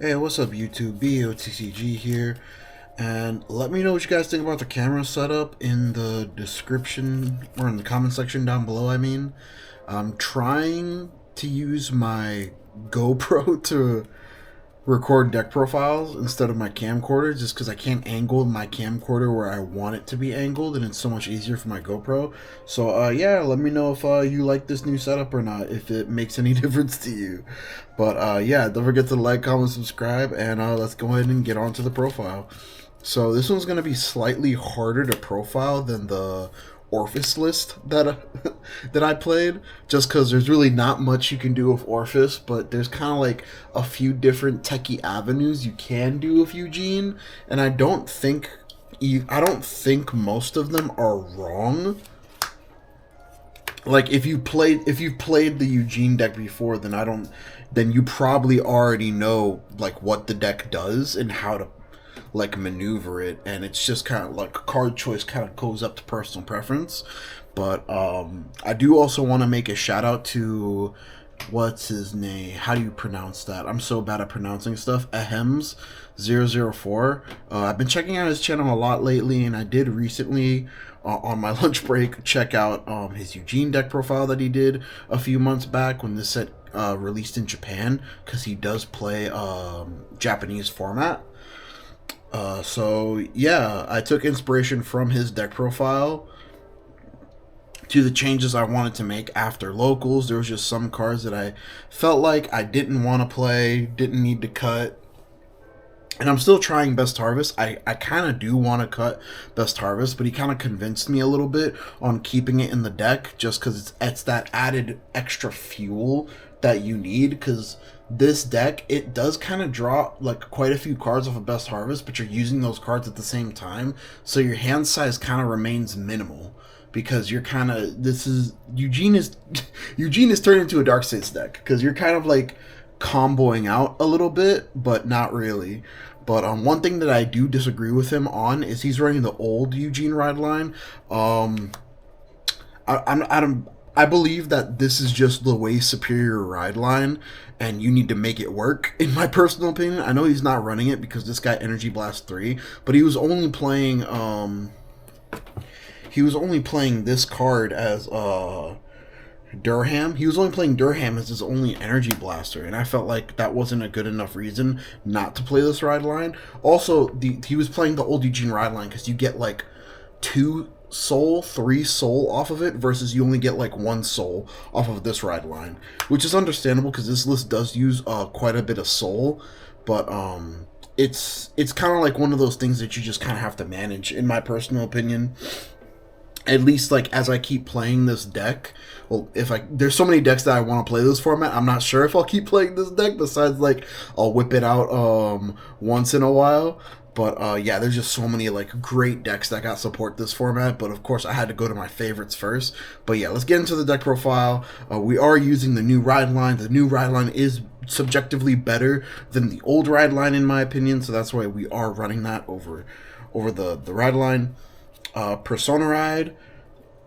Hey, what's up YouTube? BOTCG here, and let me know what you guys think about the camera setup in the description or in the comment section down below. I'm trying to use my GoPro to record deck profiles instead of my camcorder, just because I can't angle my camcorder where I want it to be angled, and it's so much easier for my GoPro. So yeah, let me know if you like this new setup or not, if it makes any difference to you. But yeah, don't forget to like, comment, subscribe, and let's go ahead and get on to the profile. So this one's going to be slightly harder to profile than the Orphis list that that I played, just because there's really not much you can do with Orphis, but there's kind of like a few different techie avenues you can do with Eugene, and I don't think most of them are wrong. Like if you've played the Eugene deck before, then you probably already know like what the deck does and how to like maneuver it, and it's just kind of like card choice kind of goes up to personal preference. But I do also want to make a shout out to, what's his name, how do you pronounce that, I'm so bad at pronouncing stuff, Ahems004. I've been checking out his channel a lot lately, and I did recently on my lunch break check out his Eugene deck profile that he did a few months back when this set released in Japan, because he does play Japanese format. So yeah, I took inspiration from his deck profile to the changes I wanted to make after locals. There was just some cards that I felt like I didn't want to play, didn't need to cut. And I'm still trying Best Harvest. I kind of do want to cut Best Harvest, but he kind of convinced me a little bit on keeping it in the deck, just because it's that added extra fuel that you need, because this deck, it does kind of draw like quite a few cards off of Best Harvest, but you're using those cards at the same time, so your hand size kind of remains minimal, because you're kind of, Eugene is turned into a Dark States deck, because you're kind of like comboing out a little bit, but not really. But one thing that I do disagree with him on is he's running the old Eugene ride line. I believe that this is just the way superior ride line, and you need to make it work, in my personal opinion. I know he's not running it because this guy Energy Blast 3, but he was only playing this card as Durham. He was only playing Durham as his only energy blaster, and I felt like that wasn't a good enough reason not to play this ride line. Also, he was playing the old Eugene ride line because you get like 3 soul off of it, versus you only get like 1 soul off of this ride line, which is understandable because this list does use quite a bit of soul. But it's kind of like one of those things that you just kind of have to manage, in my personal opinion. At least like as I keep playing this deck. Well, there's so many decks that I want to play this format, I'm not sure if I'll keep playing this deck, besides like I'll whip it out once in a while. But yeah, there's just so many like great decks that got support this format, but of course I had to go to my favorites first. But yeah, let's get into the deck profile. We are using the new ride line. The new ride line is subjectively better than the old ride line, in my opinion, so that's why we are running that over the ride line. Persona Ride,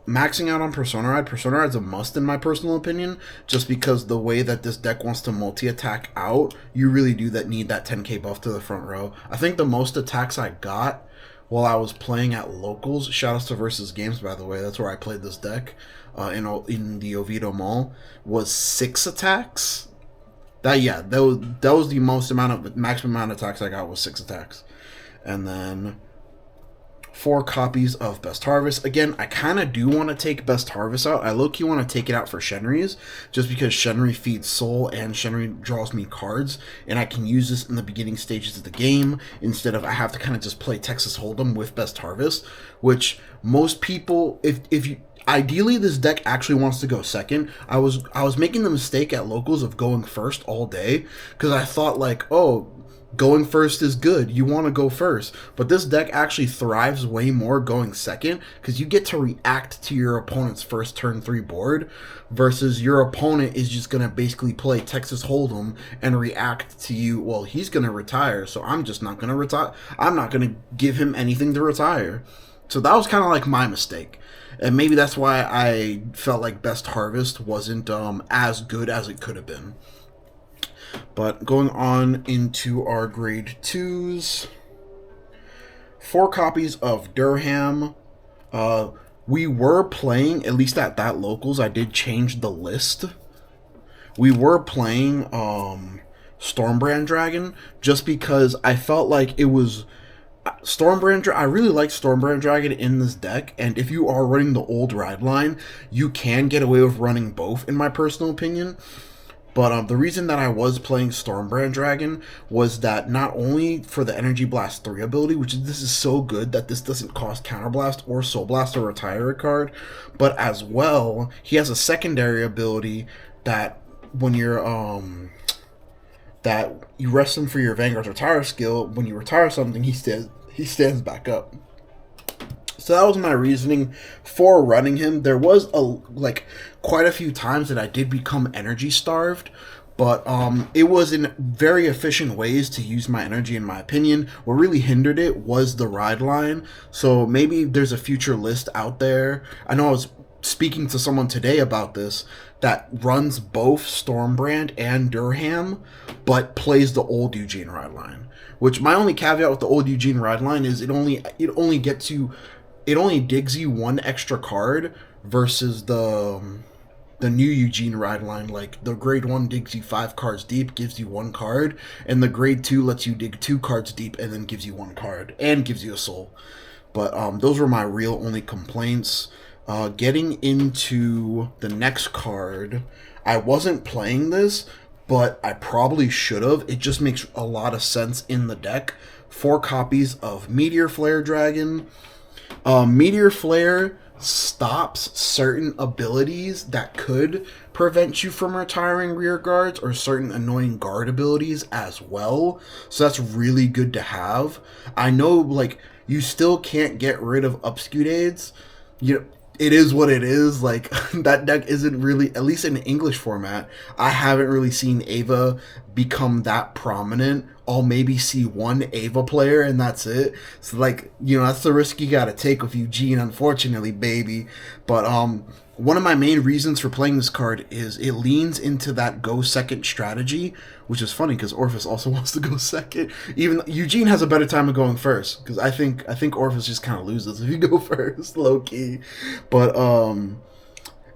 maxing out on Persona Ride. Persona Ride's a must, in my personal opinion, just because the way that this deck wants to multi-attack out, you really do need that 10k buff to the front row. I think the most attacks I got while I was playing at locals, shoutouts to Versus Games, by the way, that's where I played this deck, in the Oviedo Mall, was 6 attacks. That was the maximum amount of attacks I got, was 6 attacks. And then 4 copies of Best Harvest. Again, I kind of do want to take Best Harvest out. I low-key want to take it out for Shenri's, just because Shenri feeds soul and Shenri draws me cards, and I can use this in the beginning stages of the game, instead of I have to kind of just play Texas Hold'em with Best Harvest, which most people, if you... Ideally, this deck actually wants to go second. I was making the mistake at locals of going first all day, because I thought like, oh, going first is good, you want to go first. But this deck actually thrives way more going second, because you get to react to your opponent's first turn 3 board, versus your opponent is just going to basically play Texas Hold'em and react to you. Well, he's going to retire, so I'm just not going to retire. I'm not going to give him anything to retire. So that was kind of like my mistake. And maybe that's why I felt like Best Harvest wasn't as good as it could have been. But going on into our grade 2s, 4 copies of Durham. We were playing, at least at that locals, I did change the list. We were playing Stormbrand Dragon just because I felt like it was Stormbrand. I really like Stormbrand Dragon in this deck, and if you are running the old ride line, you can get away with running both, in my personal opinion. But the reason that I was playing Stormbrand Dragon was that not only for the Energy Blast 3 ability, which this is so good that this doesn't cost Counterblast or Soul Blast or retire a card, but as well, he has a secondary ability that when you're that you rest him for your Vanguard's retire skill. When you retire something, he stands back up. So that was my reasoning for running him. There was quite a few times that I did become energy starved, but it was in very efficient ways to use my energy, in my opinion. What really hindered it was the ride line. So maybe there's a future list out there. I know I was speaking to someone today about this that runs both Stormbrand and Durham, but plays the old Eugene ride line. Which my only caveat with the old Eugene ride line is it only digs you 1 extra card versus the new Eugene ride line. Like the grade 1 digs you 5 cards deep, gives you 1 card, and the grade 2 lets you dig 2 cards deep and then gives you 1 card and gives you a soul. But those were my real only complaints. Getting into the next card, I wasn't playing this, but I probably should have. It just makes a lot of sense in the deck. 4 copies of Meteor Flare Dragon. Meteor Flare stops certain abilities that could prevent you from retiring rear guards, or certain annoying guard abilities as well. So that's really good to have. I know, like, you still can't get rid of Upscudades. It is what it is. Like, that deck isn't really, at least in English format, I haven't really seen Ava become that prominent. I'll maybe see 1 Ava player and that's it. So, like, that's the risk you gotta take with Eugene, unfortunately, baby. But one of my main reasons for playing this card is it leans into that go second strategy, which is funny because Orphis also wants to go second. Even Eugene has a better time of going first, because I think Orphis just kind of loses if you go first, low key. But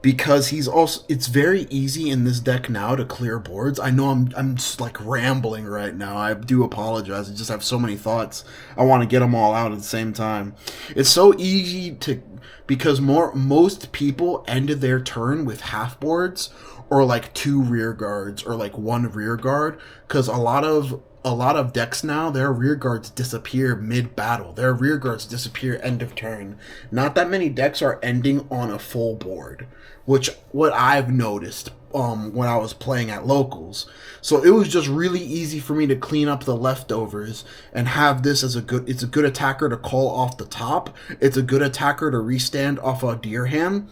because it's very easy in this deck now to clear boards. I know I'm just like rambling right now. I do apologize. I just have so many thoughts. I want to get them all out at the same time. It's so easy because most people ended their turn with half boards, or like 2 rear guards, or like 1 rear guard, because a lot of decks now, their rear guards disappear mid-battle. Their rear guards disappear end of turn. Not that many decks are ending on a full board, which what I've noticed when I was playing at locals. So it was just really easy for me to clean up the leftovers and have this as it's a good attacker to call off the top. It's a good attacker to restand off a Durham.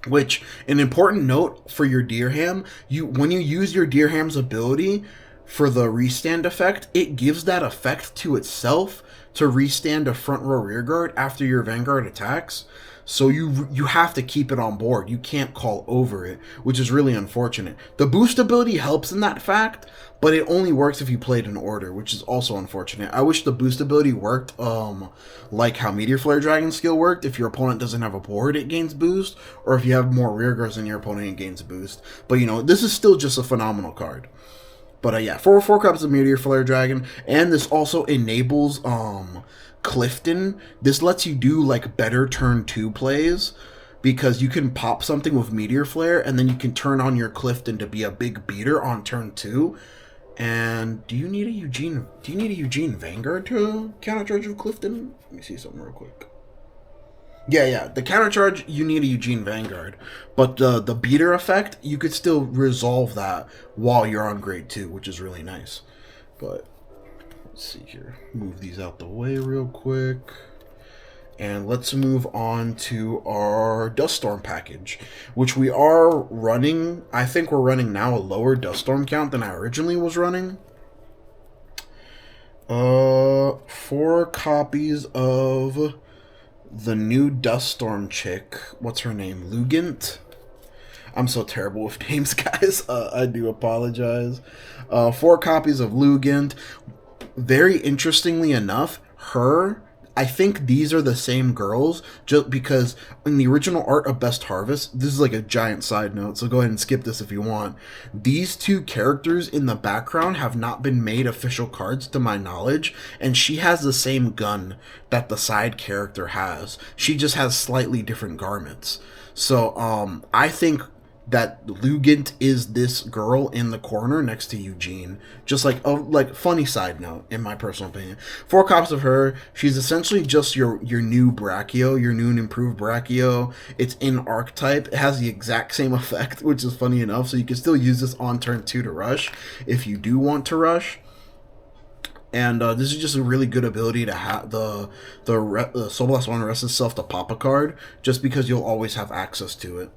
Which, an important note for your Durham, when you use your Durham's ability for the restand effect, it gives that effect to itself to restand a front row rear guard after your Vanguard attacks. So you have to keep it on board. You can't call over it, which is really unfortunate. The boost ability helps in that fact, but it only works if you played in order, which is also unfortunate. I wish the boost ability worked like how Meteor Flare Dragon skill worked. If your opponent doesn't have a board, it gains boost, or if you have more rear guards than your opponent, it gains boost. But this is still just a phenomenal card. But yeah, 4 copies of Meteor Flare Dragon, and this also enables Clifton. This lets you do like better turn 2 plays, because you can pop something with Meteor Flare and then you can turn on your Clifton to be a big beater on turn 2. And do you need a Eugene Vanguard to countercharge with Clifton? Let me see something real quick. Yeah, the countercharge, you need a Eugene Vanguard. But the beater effect, you could still resolve that while you're on grade 2, which is really nice. But let's see here. Move these out the way real quick. And let's move on to our Dust Storm package, which we are running. I think we're running now a lower Dust Storm count than I originally was running. 4 copies of the new Dust Storm chick. What's her name? Lugent. I'm so terrible with names, guys. I do apologize. 4 copies of Lugent. Very interestingly enough, I think these are the same girls, just because in the original art of Best Harvest, this is like a giant side note, so go ahead and skip this if you want. These 2 characters in the background have not been made official cards to my knowledge, and she has the same gun that the side character has. She just has slightly different garments. So I think that Lugent is this girl in the corner next to Eugene. Just like a funny side note, in my personal opinion. 4 copies of her. She's essentially just your new Brachio, your new and improved Brachio. It's in archetype. It has the exact same effect, which is funny enough. So you can still use this on turn 2 to rush if you do want to rush. And this is just a really good ability to have the Soul Blast 1 rests itself to pop a card, just because you'll always have access to it.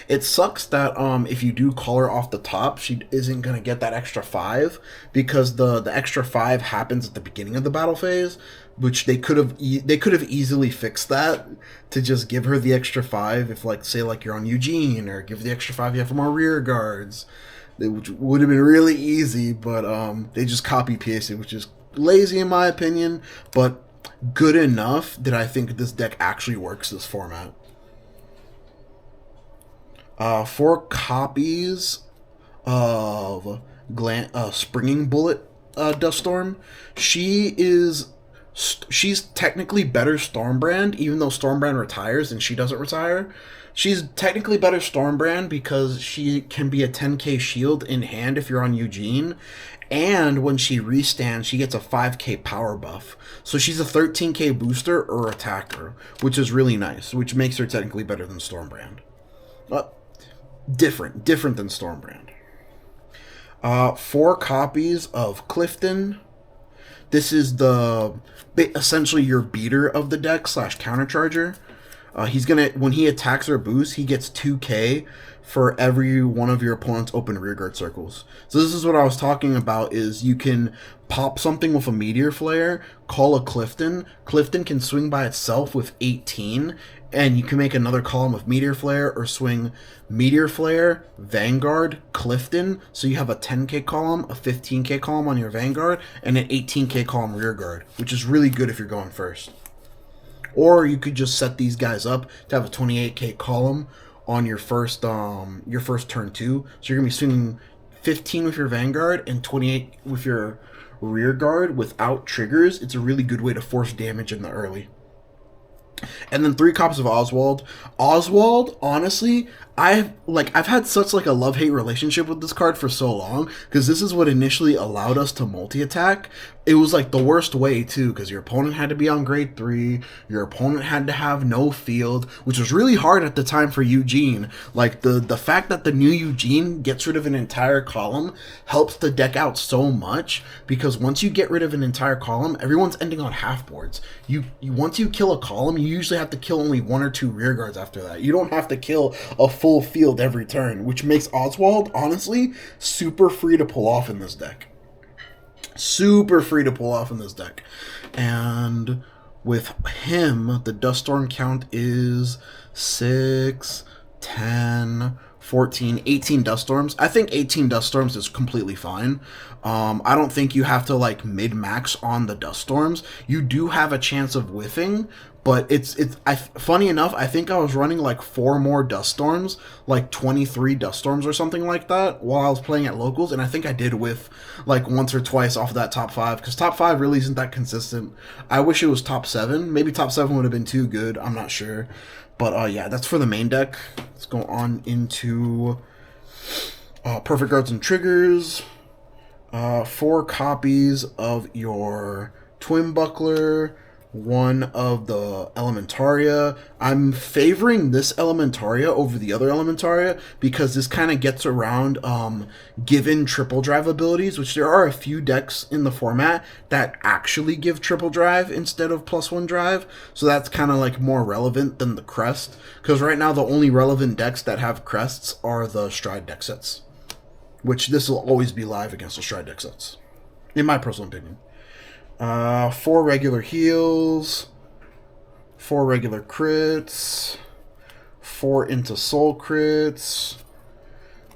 It sucks that if you do call her off the top, she isn't going to get that extra 5, because the extra 5 happens at the beginning of the battle phase, which they could have easily fixed that to just give her the extra 5 if, like, say, like, you're on Eugene, or give the extra 5 you have for more rear guards, which would have been really easy, but they just copy pasted, which is lazy in my opinion, but good enough that I think this deck actually works this format. 4 copies of Springing Bullet Duststorm. She's technically better Stormbrand, even though Stormbrand retires and she doesn't retire. She's technically better Stormbrand because she can be a 10k shield in hand if you're on Eugene, and when she restands, she gets a 5k power buff. So she's a 13k booster or attacker, which is really nice, which makes her technically better than Stormbrand. Different than Stormbrand. 4 copies of Clifton. This is essentially your beater of the deck / countercharger. He's gonna, when he attacks or boosts, he gets 2k for every one of your opponent's open rearguard circles. So this is what I was talking about, is you can pop something with a Meteor Flare, call a Clifton. Clifton can swing by itself with 18, and you can make another column of Meteor Flare, or swing Meteor Flare, Vanguard, Clifton, so you have a 10k column, a 15k column on your Vanguard, and an 18k column rearguard, which is really good if you're going first. Or you could just set these guys up to have a 28k column on your first turn 2. So you're gonna be swinging 15 with your Vanguard and 28 with your rear guard without triggers. It's a really good way to force damage in the early. And then 3 copies of Oswald. Oswald, honestly, I've had such like a love-hate relationship with this card for so long, because this is what initially allowed us to multi-attack. It was like the worst way too, because your opponent had to be on grade 3, your opponent had to have no field, which was really hard at the time for Eugene. Like the fact that the new Eugene gets rid of an entire column helps the deck out so much, because once you get rid of an entire column, everyone's ending on half boards. Once you kill a column, you usually have to kill only 1 or 2 rear guards after that. You don't have to kill a full field every turn, which makes Oswald, honestly, super free to pull off in this deck. Super free to pull off in this deck. And with him, the Duststorm count is 6, 10, 14, 18 Duststorms. I think 18 Duststorms is completely fine. I don't think you have to like mid-max on the Duststorms. You do have a chance of whiffing, but funny enough, I think I was running like 4 more Duststorms, like 23 Duststorms or something like that, while I was playing at locals, and I think I did whiff like once or twice off of that top 5, because top 5 really isn't that consistent. I wish it was top 7. Maybe top 7 would have been too good. I'm not sure. But yeah, that's for the main deck. Let's go on into Perfect Guards and Triggers. 4 copies of your Twin Buckler, 1 of the Elementaria. I'm favoring this Elementaria over the other Elementaria because this kind of gets around given triple drive abilities, which there are a few decks in the format that actually give triple drive instead of +1 drive. So that's kind of like more relevant than the crest, because right now the only relevant decks that have crests are the Stride deck sets, which this will always be live against the Stride deck sets, in my personal opinion. 4 regular heals, 4 regular crits, 4 into soul crits,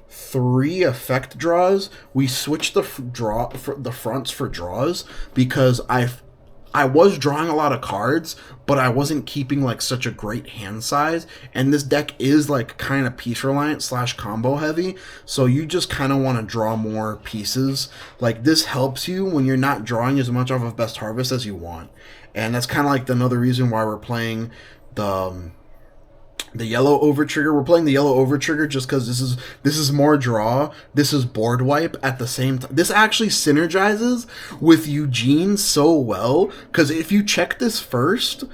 3 effect draws. We switched the the fronts for draws because I was drawing a lot of cards, but I wasn't keeping like such a great hand size, and this deck is like kind of piece reliant / combo heavy, so you just kind of want to draw more pieces. Like this helps you when you're not drawing as much off of Best Harvest as you want, and that's kind of like another reason why we're playing the yellow overtrigger. We're playing the yellow overtrigger just because this is more draw. This is board wipe at the same time. This actually synergizes with Eugene so well, because if you check this first,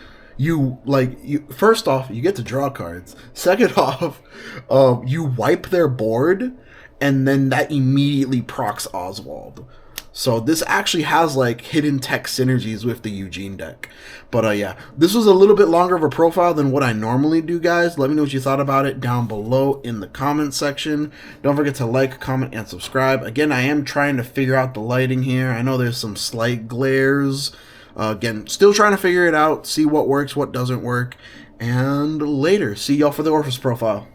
first off, you get to draw cards. Second off, you wipe their board, and then that immediately procs Oswald. So this actually has like hidden tech synergies with the Eugene deck. But yeah, this was a little bit longer of a profile than what I normally do, guys. Let me know what you thought about it down below in the comment section. Don't forget to like, comment, and subscribe. Again, I am trying to figure out the lighting here. I know there's some slight glares. Again, still trying to figure it out, see what works, what doesn't work. And later, see y'all for the Orphis profile.